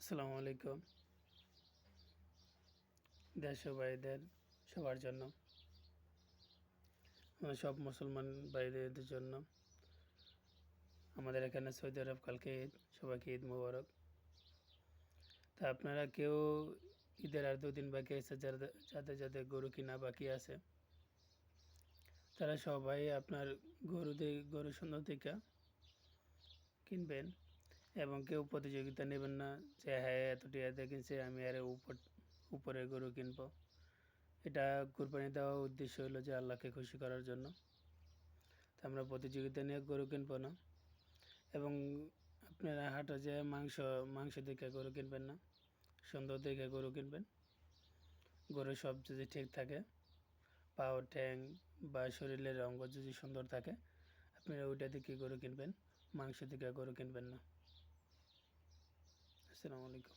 আসসালামু আলাইকুম। দেশ ও ভাইদের সবার জন্য, আমরা সব মুসলমান ভাইদের জন্য, আমাদের এখানে সৌদি আরব কালকে ঈদ, সবাইকে ঈদ মোবারক। তা আপনারা কেউ ঈদের আর 2 দিন বাকি আছে, যাদের যাদের গরু কিনা বাকি আছে, তারা সবাই আপনার গরু সুন্দর থেকে কিনবেন এবং কেউ প্রতিযোগিতা নেবেন না যে হ্যাঁ এত টিয়া কিনছে আমি আরে উপরে গরু কিনবো। এটা কুরবানি দেওয়ার উদ্দেশ্য হলো যে আল্লাহকে খুশি করার জন্য। তা আমরা প্রতিযোগিতা নিয়ে গরু কিনবো না এবং আপনারা হাটে যেয়ে মাংস দেখে গরু কিনবেন না, সুন্দর দেখে গরু কিনবেন। গরুর সব যদি ঠিক থাকে, পাও ঠ্যাং বা শরীরের অঙ্গ যদি সুন্দর থাকে, আপনারা ওইটা দেখে গরু কিনবেন, মাংস দেখে গরু কিনবেন না। আসসালামু আলাইকুম।